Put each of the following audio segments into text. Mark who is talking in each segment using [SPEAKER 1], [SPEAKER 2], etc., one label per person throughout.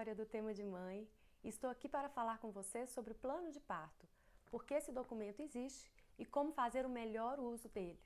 [SPEAKER 1] Vitória do Tema de Mãe e estou aqui para falar com você sobre o plano de parto, porque esse documento existe e como fazer o melhor uso dele.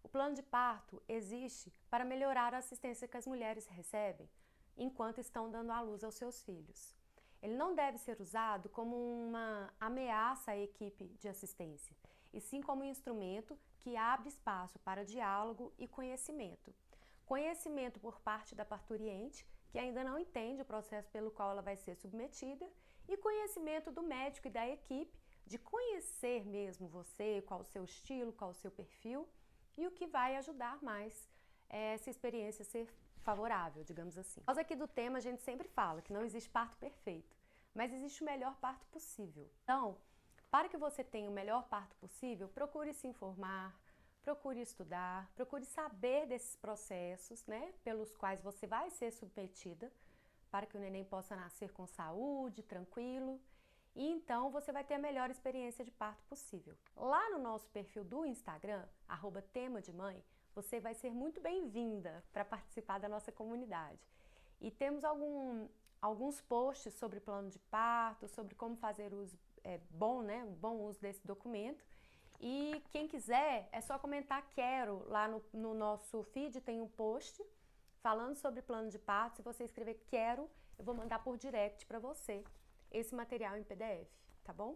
[SPEAKER 1] O plano de parto existe para melhorar a assistência que as mulheres recebem enquanto estão dando à luz aos seus filhos. Ele não deve ser usado como uma ameaça à equipe de assistência, e sim como um instrumento que abre espaço para diálogo e conhecimento. Conhecimento por parte da parturiente, que ainda não entende o processo pelo qual ela vai ser submetida, e conhecimento do médico e da equipe, de conhecer mesmo você, qual o seu estilo, qual o seu perfil, e o que vai ajudar mais essa experiência a ser favorável, digamos assim. Nós aqui do Tema a gente sempre fala que não existe parto perfeito, mas existe o melhor parto possível. Então, para que você tenha o melhor parto possível, procure se informar, procure estudar, procure saber desses processos, né, pelos quais você vai ser submetida, para que o neném possa nascer com saúde, tranquilo, e então você vai ter a melhor experiência de parto possível. Lá no nosso perfil do Instagram, @temademãe, você vai ser muito bem-vinda para participar da nossa comunidade. E temos alguns posts sobre plano de parto, sobre como fazer uso um bom uso desse documento. E quem quiser, é só comentar quero lá no nosso feed, tem um post falando sobre plano de parto. Se você escrever quero, eu vou mandar por direct para você esse material em PDF, tá bom?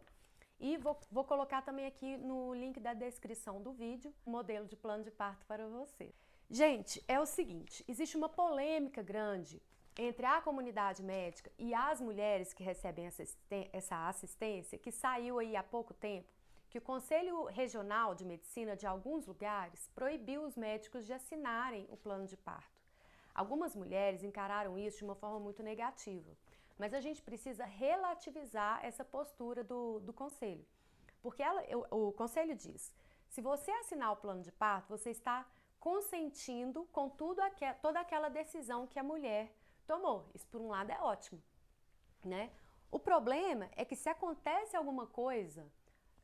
[SPEAKER 1] E vou colocar também aqui no link da descrição do vídeo o modelo de plano de parto para você. Gente, é o seguinte, existe uma polêmica grande entre a comunidade médica e as mulheres que recebem essa assistência, que saiu aí há pouco tempo, que o Conselho Regional de Medicina de alguns lugares proibiu os médicos de assinarem o plano de parto. Algumas mulheres encararam isso de uma forma muito negativa, mas a gente precisa relativizar essa postura do Conselho, porque o Conselho diz, se você assinar o plano de parto, você está consentindo com toda aquela decisão que a mulher tomou. Isso, por um lado, é ótimo, né? O problema é que se acontece alguma coisa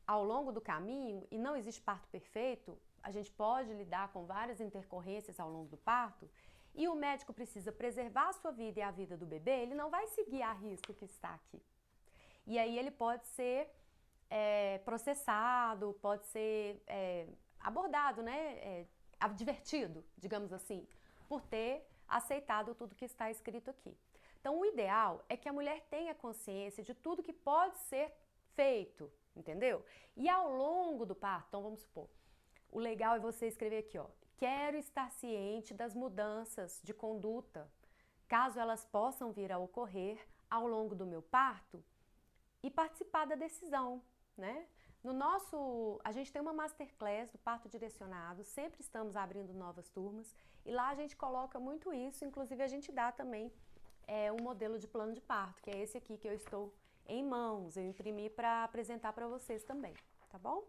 [SPEAKER 1] ao longo do caminho e não existe parto perfeito, a gente pode lidar com várias intercorrências ao longo do parto, e o médico precisa preservar a sua vida e a vida do bebê, ele não vai seguir a risco que está aqui. E aí ele pode ser processado, pode ser abordado, né? Advertido, digamos assim, por ter aceitado tudo que está escrito aqui. Então, o ideal é que a mulher tenha consciência de tudo que pode ser feito, entendeu? E ao longo do parto, então vamos supor, o legal é você escrever aqui, ó, quero estar ciente das mudanças de conduta, caso elas possam vir a ocorrer ao longo do meu parto, e participar da decisão, né? A gente tem uma masterclass do parto direcionado, sempre estamos abrindo novas turmas, e lá a gente coloca muito isso, inclusive a gente dá também um modelo de plano de parto, que é esse aqui que eu estou em mãos, eu imprimi para apresentar para vocês também, tá bom?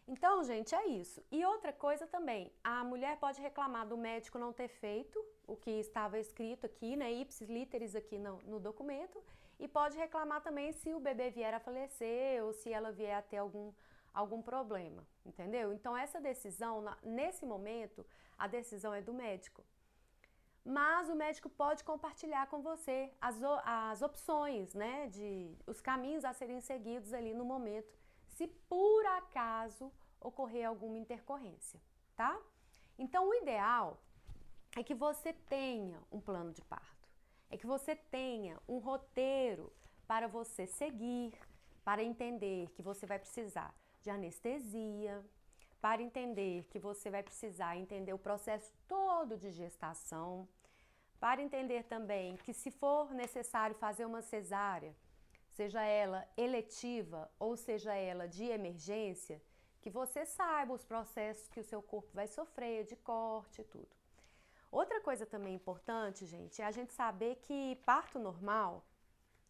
[SPEAKER 1] Então, gente, é isso. E outra coisa também, a mulher pode reclamar do médico não ter feito o que estava escrito aqui, né, ipsis literis aqui no documento, e pode reclamar também se o bebê vier a falecer ou se ela vier a ter algum problema, entendeu? Então, essa decisão, nesse momento, a decisão é do médico. Mas o médico pode compartilhar com você as opções, né, os caminhos a serem seguidos ali no momento, se por acaso ocorrer alguma intercorrência, tá? Então, o ideal é que você tenha um plano de parto, é que você tenha um roteiro para você seguir, para entender que você vai precisar de anestesia, para entender que você vai precisar entender o processo todo de gestação, para entender também que se for necessário fazer uma cesárea, seja ela eletiva ou seja ela de emergência, que você saiba os processos que o seu corpo vai sofrer, de corte e tudo. Outra coisa também importante, gente, é a gente saber que parto normal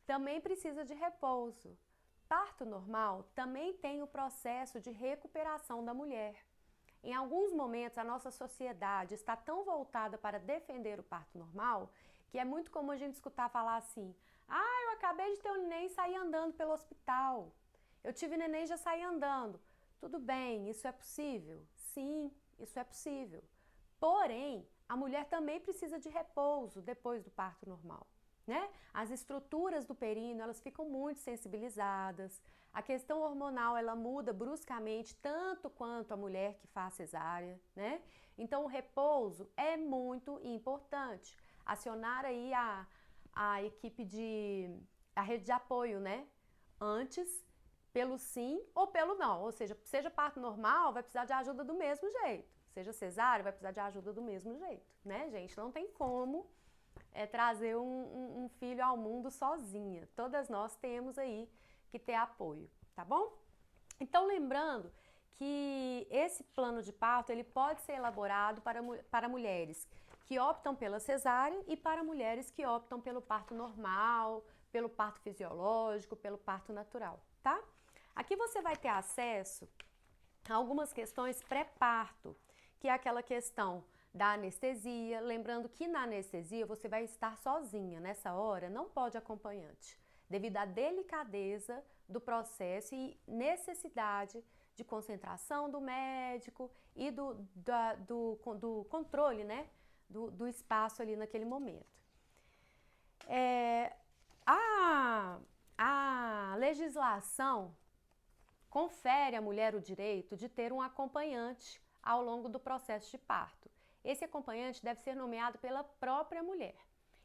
[SPEAKER 1] também precisa de repouso. Parto normal também tem o processo de recuperação da mulher. Em alguns momentos, a nossa sociedade está tão voltada para defender o parto normal, que é muito comum a gente escutar falar assim, eu acabei de ter um neném e saí andando pelo hospital. Eu tive neném e já saí andando. Tudo bem, isso é possível? Sim, isso é possível. Porém, a mulher também precisa de repouso depois do parto normal, né? As estruturas do períneo, elas ficam muito sensibilizadas. A questão hormonal, ela muda bruscamente, tanto quanto a mulher que faz cesárea, né? Então, o repouso é muito importante. Acionar aí a equipe a rede de apoio, né? Antes, pelo sim ou pelo não. Ou seja parto normal, vai precisar de ajuda do mesmo jeito. Seja cesárea, vai precisar de ajuda do mesmo jeito, né, gente? Não tem como trazer um filho ao mundo sozinha. Todas nós temos aí que ter apoio, tá bom? Então, lembrando que esse plano de parto, ele pode ser elaborado para mulheres que optam pela cesárea e para mulheres que optam pelo parto normal, pelo parto fisiológico, pelo parto natural, tá? Aqui você vai ter acesso a algumas questões pré-parto, que é aquela questão da anestesia. Lembrando que na anestesia você vai estar sozinha, nessa hora não pode acompanhante, devido à delicadeza do processo e necessidade de concentração do médico e do controle, né, do espaço ali naquele momento. A legislação confere à mulher o direito de ter um acompanhante ao longo do processo de parto. Esse acompanhante deve ser nomeado pela própria mulher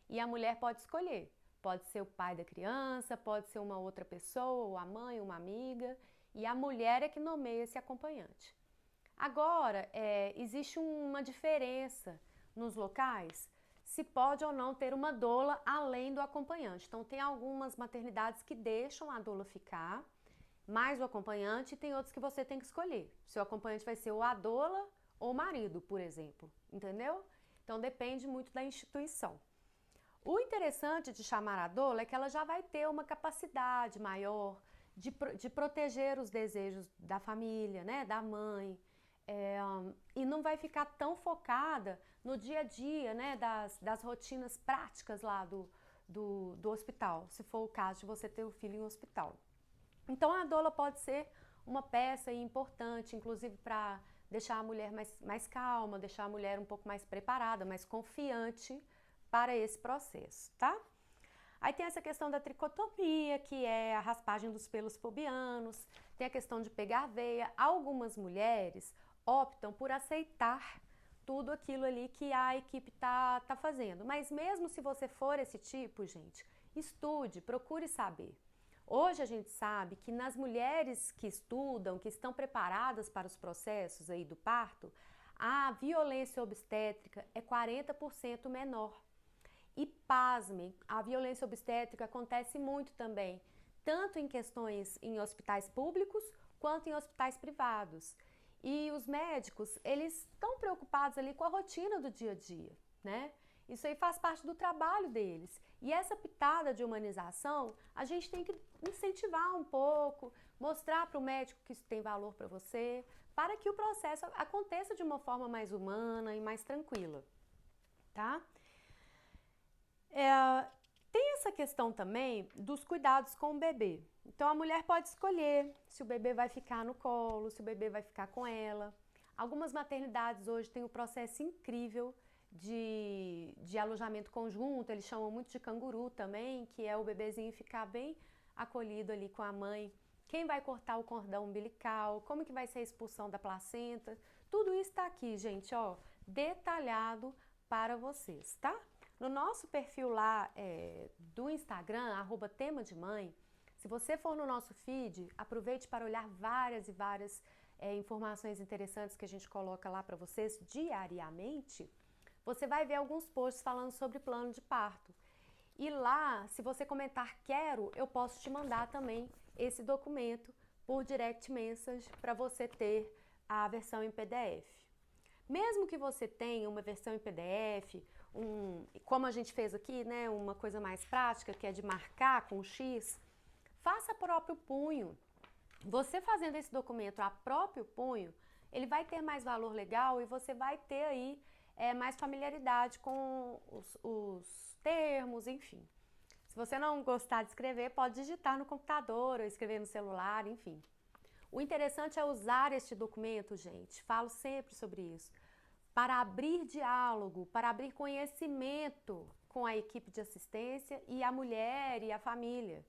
[SPEAKER 1] e a mulher pode escolher. Pode ser o pai da criança, pode ser uma outra pessoa, ou a mãe, uma amiga, e a mulher é que nomeia esse acompanhante. Agora, existe uma diferença nos locais, se pode ou não ter uma doula além do acompanhante. Então, tem algumas maternidades que deixam a doula ficar, mais o acompanhante, e tem outros que você tem que escolher. Seu acompanhante vai ser ou a doula ou o marido, por exemplo, entendeu? Então, depende muito da instituição. O interessante de chamar a doula é que ela já vai ter uma capacidade maior de proteger os desejos da família, né, da mãe, e não vai ficar tão focada no dia a dia, né, das rotinas práticas lá do hospital, se for o caso de você ter o filho em hospital. Então, a doula pode ser uma peça importante, inclusive para deixar a mulher mais calma, deixar a mulher um pouco mais preparada, mais confiante para esse processo, tá? Aí tem essa questão da tricotomia, que é a raspagem dos pelos pubianos, tem a questão de pegar veia. Algumas mulheres optam por aceitar tudo aquilo ali que a equipe tá fazendo. Mas mesmo se você for esse tipo, gente, estude, procure saber. Hoje a gente sabe que nas mulheres que estudam, que estão preparadas para os processos aí do parto, a violência obstétrica é 40% menor. E pasmem, a violência obstétrica acontece muito também, tanto em questões em hospitais públicos quanto em hospitais privados. E os médicos, eles estão preocupados ali com a rotina do dia a dia, né? Isso aí faz parte do trabalho deles. E essa pitada de humanização, a gente tem que incentivar um pouco, mostrar para o médico que isso tem valor para você, para que o processo aconteça de uma forma mais humana e mais tranquila, tá? Tem essa questão também dos cuidados com o bebê. Então, a mulher pode escolher se o bebê vai ficar no colo, se o bebê vai ficar com ela. Algumas maternidades hoje têm um processo incrível de alojamento conjunto, eles chamam muito de canguru também, que é o bebezinho ficar bem acolhido ali com a mãe. Quem vai cortar o cordão umbilical, como que vai ser a expulsão da placenta, tudo isso está aqui, gente, ó, detalhado para vocês, tá? No nosso perfil lá do Instagram, @temademãe, se você for no nosso feed, aproveite para olhar várias e várias informações interessantes que a gente coloca lá para vocês diariamente. Você vai ver alguns posts falando sobre plano de parto. E lá, se você comentar quero, eu posso te mandar também esse documento por direct message para você ter a versão em PDF. Mesmo que você tenha uma versão em PDF, como a gente fez aqui, né, uma coisa mais prática, que é de marcar com X, faça a próprio punho. Você fazendo esse documento a próprio punho, ele vai ter mais valor legal e você vai ter aí mais familiaridade com os termos, enfim. Se você não gostar de escrever, pode digitar no computador ou escrever no celular, enfim. O interessante é usar este documento, gente, falo sempre sobre isso, para abrir diálogo, para abrir conhecimento com a equipe de assistência e a mulher e a família.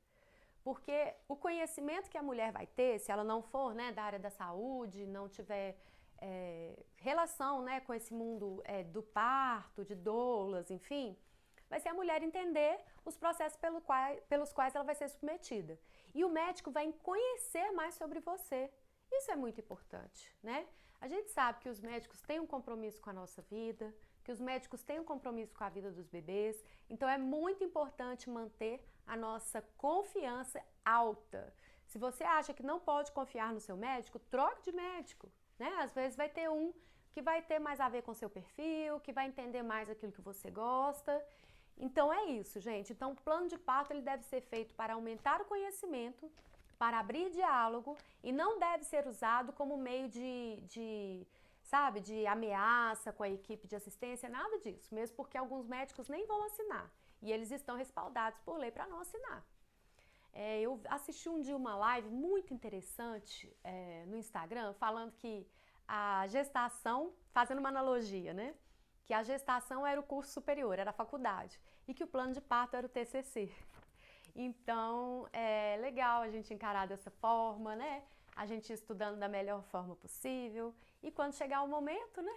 [SPEAKER 1] Porque o conhecimento que a mulher vai ter, se ela não for, né, da área da saúde, não tiver relação, né, com esse mundo do parto, de doulas, enfim, vai ser a mulher entender os processos pelos quais ela vai ser submetida. E o médico vai conhecer mais sobre você. Isso é muito importante, né? A gente sabe que os médicos têm um compromisso com a nossa vida, que os médicos têm um compromisso com a vida dos bebês, então é muito importante manter a nossa confiança alta. Se você acha que não pode confiar no seu médico, troque de médico, né? Às vezes vai ter um que vai ter mais a ver com o seu perfil, que vai entender mais aquilo que você gosta. Então é isso, gente. Então o plano de parto ele deve ser feito para aumentar o conhecimento, para abrir diálogo e não deve ser usado como meio sabe, de ameaça com a equipe de assistência, nada disso, mesmo porque alguns médicos nem vão assinar e eles estão respaldados por lei para não assinar. Eu assisti um dia uma live muito interessante no Instagram falando que a gestação, fazendo uma analogia, né? Que a gestação era o curso superior, era a faculdade e que o plano de parto era o TCC. Então, é legal a gente encarar dessa forma, né? A gente estudando da melhor forma possível e quando chegar o momento, né?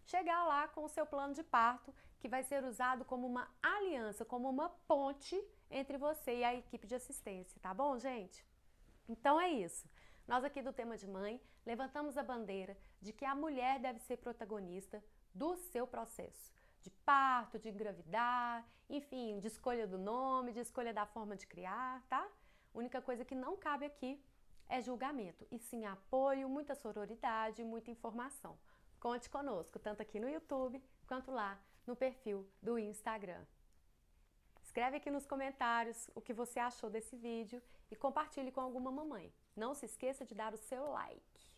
[SPEAKER 1] Chegar lá com o seu plano de parto, que vai ser usado como uma aliança, como uma ponte entre você e a equipe de assistência, tá bom, gente? Então é isso. Nós aqui do Tema de Mãe levantamos a bandeira de que a mulher deve ser protagonista do seu processo de parto, de engravidar, enfim, de escolha do nome, de escolha da forma de criar, tá? A única coisa que não cabe aqui é julgamento, e sim apoio, muita sororidade, muita informação. Conte conosco, tanto aqui no YouTube, quanto lá no perfil do Instagram. Escreve aqui nos comentários o que você achou desse vídeo e compartilhe com alguma mamãe. Não se esqueça de dar o seu like.